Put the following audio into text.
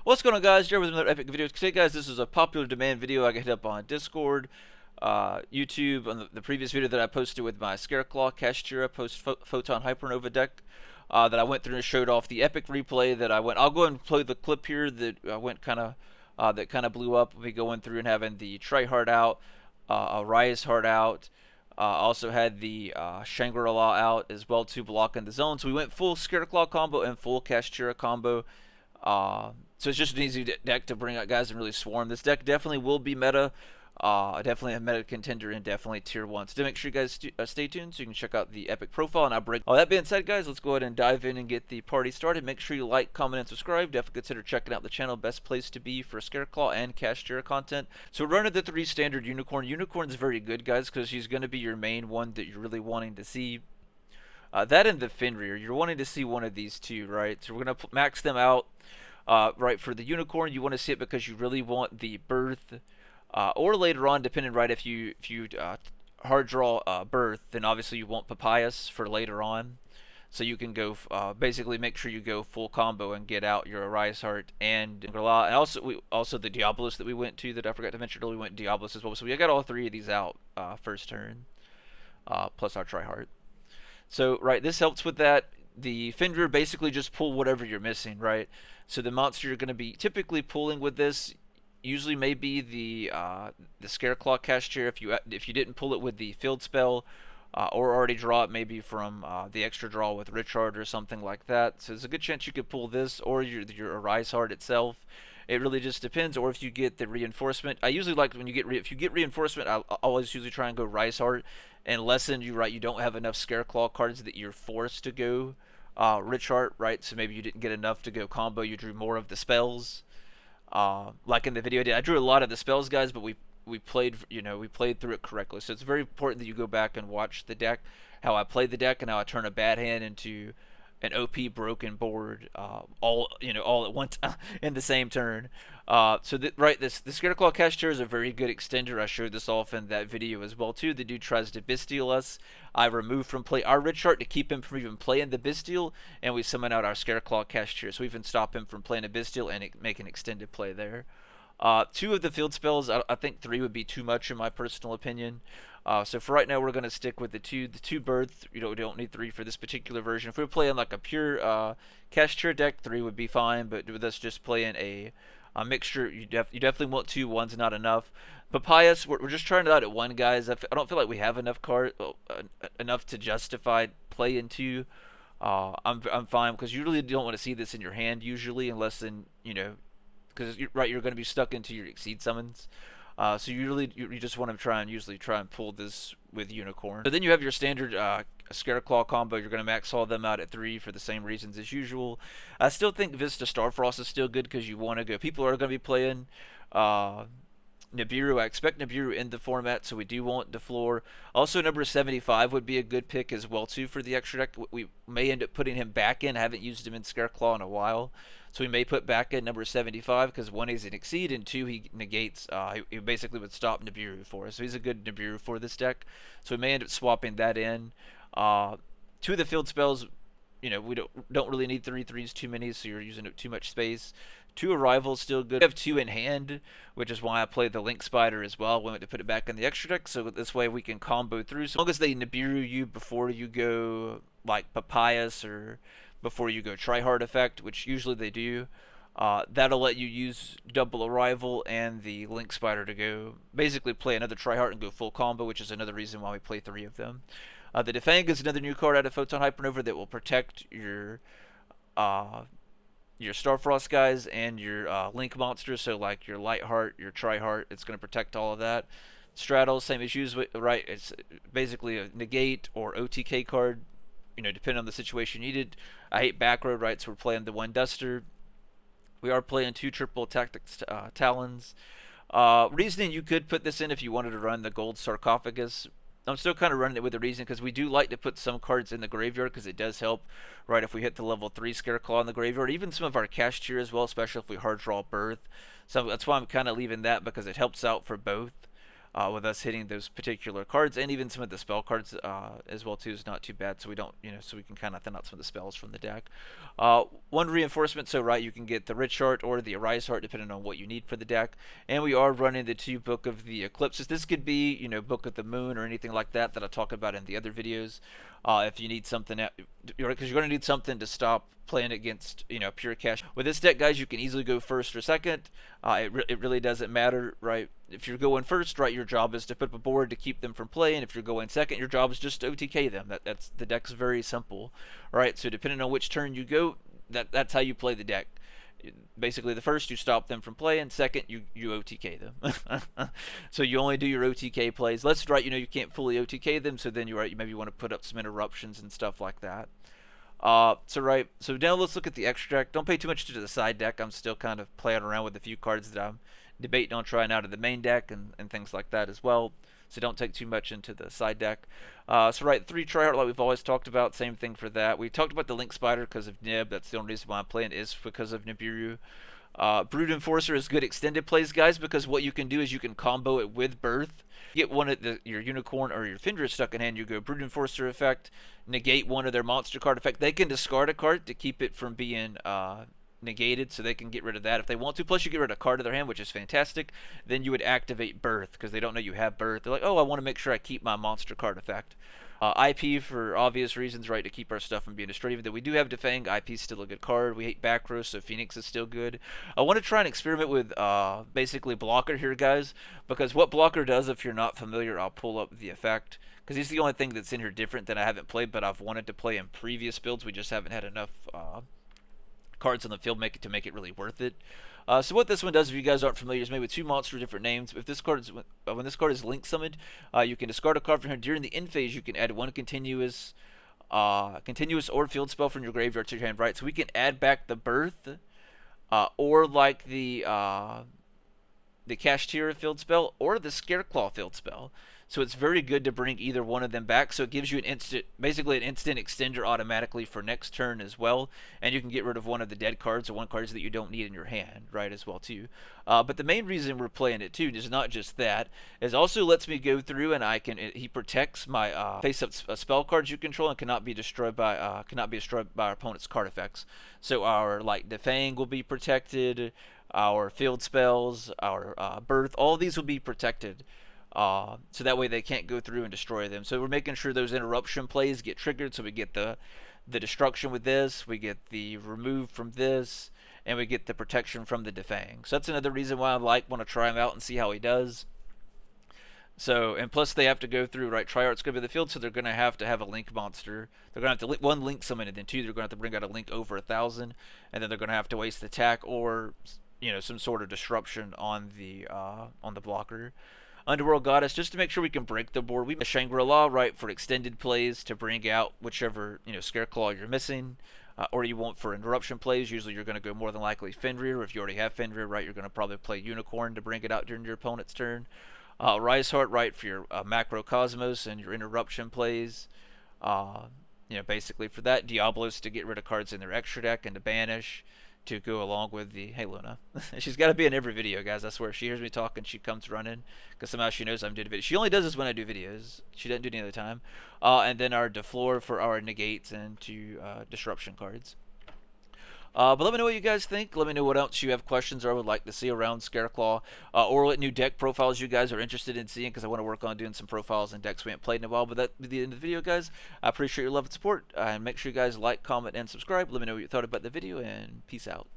What's going on, guys? Jared with another epic video. Today, guys, this is a popular demand video I got hit up on Discord, YouTube, on the previous video that I posted with my Scareclaw Kashtira post Photon Hypernova deck that I went through and showed off the epic replay that I went. I'll go ahead and play the clip here that I went that kind of blew up. We going through and having the Tryhard out, Rise Heart out. Also had the Shangri-La out as well to block in the zone. So we went full Scareclaw combo and full Kashtira combo. So it's just an easy deck to bring out guys and really swarm. This deck definitely will be meta. Definitely a meta contender and definitely tier 1. So make sure you guys stay tuned so you can check out the epic profile and I'll break. All that being said, guys, let's go ahead and dive in and get the party started. Make sure you like, comment, and subscribe. Definitely consider checking out the channel. Best place to be for Scareclaw and Kashtira content. So we're running the 3 standard Unicorn. Unicorn's very good, guys, because she's going to be your main one that you're really wanting to see. That and the Fenrir, you're wanting to see one of these two, right? So we're going to max them out. Right, for the Unicorn, you want to see it because you really want the Birth, or later on, depending, right, if you hard draw Birth, then obviously you want Papyrus for later on. So you can go, basically make sure you go full combo and get out your Arise Heart and also the Diabolus that we went to that I forgot to mention earlier. We went Diabolus as well. So we got all 3 of these out first turn, plus our Tryhard. So, right, this helps with that. The Fenrir basically just pull whatever you're missing, right? So the monster you're going to be typically pulling with this usually may be the Scareclaw Kashtira if you didn't pull it with the field spell, or already draw it maybe from the extra draw with Richard or something like that. So there's a good chance you could pull this or your Arise Heart itself. It really just depends. Or if you get the reinforcement, I usually like when you get if you get reinforcement, I always usually try and go Rise Heart, unless you don't have enough Scareclaw cards that you're forced to go Rich Heart, right? So maybe you didn't get enough to go combo. You drew more of the spells, like in the video I did. I drew a lot of the spells, guys, but we played through it correctly. So it's very important that you go back and watch the deck, how I play the deck, and how I turn a bad hand into an OP broken board, all at once in the same turn. Right, the Scareclaw Kashtira is a very good extender. I showed this off in that video as well too. The dude tries to Bystial us. I remove from play our Richard to keep him from even playing the Bystial, and we summon out our Scareclaw Kashtira, so we even stop him from playing a Bystial and make an extended play there. 2 of the field spells, I think 3 would be too much in my personal opinion. So for right now, we're going to stick with the two Birth. We don't need 3 for this particular version. If we're playing like a pure Kashtira deck, 3 would be fine. But with us just playing a mixture, you definitely want 2. One's not enough. Papyrus, we're just trying it out at 1, guys. I don't feel like we have enough enough to justify playing 2. I'm fine because you really don't want to see this in your hand usually, unless because you're going to be stuck into your Exceed summons. So you just want to usually try and pull this with Unicorn. But then you have your standard Scareclaw combo. You're going to max all them out at 3 for the same reasons as usual. I still think Vista Starfrost is still good because you want to go. People are going to be playing Nibiru. I expect Nibiru in the format, so we do want the floor. Also, number 75 would be a good pick as well too for the extra deck. We may end up putting him back in. I haven't used him in Scareclaw in a while, so we may put back in number 75 because 1, he's an Exceed, and 2, he negates. He basically would stop Nibiru for us, so he's a good Nibiru for this deck. So we may end up swapping that in. 2 of the field spells, we don't really need 3 threes too many, so you're using up too much space. 2 arrivals still good. We have 2 in hand, which is why I played the Link Spider as well. We went to put it back in the extra deck, so this way we can combo through. So as long as they Nibiru you before you go like Papyrus or before you go Tryhard effect, which usually they do, that'll let you use double arrival and the Link Spider to go basically play another Tryhard and go full combo, which is another reason why we play 3 of them. The Defang is another new card out of Photon Hypernova that will protect your Starfrost guys and your Link monsters, so like your Lightheart, your Tryhard, it's going to protect all of that. Straddle, same issues, right? It's basically a negate or OTK card, depending on the situation needed. I hate Backroad, right? So we're playing the 1 Duster. We are playing 2 triple tactics Talons. Reasoning, you could put this in if you wanted to run the Gold Sarcophagus. I'm still kind of running it with a reason because we do like to put some cards in the graveyard because it does help, right? If we hit the level 3 Scareclaw in the graveyard, even some of our Kashtira as well, especially if we hard draw Birth. So that's why I'm kind of leaving that because it helps out for both. with us hitting those particular cards, and even some of the spell cards as well too is not too bad. So we don't, so we can kind of thin out some of the spells from the deck. One reinforcement, so right, you can get the Rich Heart or the Arise Heart depending on what you need for the deck. And we are running the 2 Book of the Eclipses. This could be, Book of the Moon or anything like that I talk about in the other videos. If you need something, because you're going to need something to stop playing against, pure cash. With this deck, guys, you can easily go first or second. It really doesn't matter, right? If you're going first, right, your job is to put up a board to keep them from playing. If you're going second, your job is just to OTK them. That's the deck's very simple, right? So depending on which turn you go, that's how you play the deck. Basically, the first you stop them from playing, second you OTK them. So you only do your OTK plays. Let's right, you can't fully OTK them, so then you maybe want to put up some interruptions and stuff like that. So now let's look at the extra deck. Don't pay too much to the side deck. I'm still kind of playing around with a few cards that I'm debating on trying out of the main deck and things like that as well. So don't take too much into the side deck. So right, 3 Tryhard like we've always talked about. Same thing for that. We talked about the Link Spider because of Nib. That's the only reason why I'm playing is because of Nibiru. Brood Enforcer is good extended plays, guys, because what you can do is you can combo it with Birth. Get one of your Unicorn or your Fenrir stuck in hand, you go Brood Enforcer effect, negate one of their monster card effect. They can discard a card to keep it from being negated, so they can get rid of that if they want to. Plus you get rid of a card of their hand, which is fantastic. Then you would activate Birth because they don't know you have Birth. They're like, oh, I want to make sure I keep my monster card effect. IP for obvious reasons, right, to keep our stuff from being destroyed. Even though we do have Defang, IP is still a good card. We hate Backrow, so Phoenix is still good. I want to try and experiment with basically Blocker here, guys, because what Blocker does, if you're not familiar, I'll pull up the effect, because he's the only thing that's in here different that I haven't played, but I've wanted to play in previous builds. We just haven't had enough cards on the field to make it really worth it. So what this one does, if you guys aren't familiar, is made with 2 monsters, different names. If this card is when this card is link summoned, you can discard a card from here. During the end phase, you can add 1 continuous or field spell from your graveyard to your hand. Right, so we can add back the Birth, or like the Kashtira field spell, or the Scareclaw field spell. So it's very good to bring either one of them back. So it gives you basically an instant extender automatically for next turn as well. And you can get rid of one of the dead cards or one cards that you don't need in your hand, right, as well too. But the main reason we're playing it too is not just that. It also lets me go through and he protects my face-up spell cards you control and cannot be destroyed by our opponent's card effects. So our Defang will be protected. Our field spells, our Birth, all these will be protected. So that way they can't go through and destroy them. So we're making sure those interruption plays get triggered. So we get the destruction with this, we get the remove from this, and we get the protection from the Defang. So that's another reason why I want to try him out and see how he does. So, and plus they have to go through, right, Tryhard's going to be the field, so they're going to have a Link monster. They're going to have to 1 Link summon, and then 2, they're going to have to bring out a Link over 1,000, and then they're going to have to waste attack or, some sort of disruption on the blocker. Underworld Goddess, just to make sure we can break the board. We have Shangri-La, right, for extended plays to bring out whichever, Scareclaw you're missing, or you want for interruption plays. Usually you're going to go more than likely Fenrir. If you already have Fenrir, right, you're going to probably play Unicorn to bring it out during your opponent's turn. Rise Heart, right, for your Macrocosmos and your interruption plays. Basically for that. Diablos to get rid of cards in their extra deck and to banish. To go along with the hey Luna. She's got to be in every video, guys. I swear. She hears me talking, she comes running because somehow she knows I'm doing videos. She only does this when I do videos. She doesn't do it any other time. And then our Deflore for our negates and 2 disruption cards. But let me know what you guys think. Let me know what else you have questions or would like to see around Scareclaw, or what new deck profiles you guys are interested in seeing, because I want to work on doing some profiles and decks we haven't played in a while. But that's the end of the video, guys. I appreciate your love and support, and make sure you guys like, comment, and subscribe. Let me know what you thought about the video, and peace out.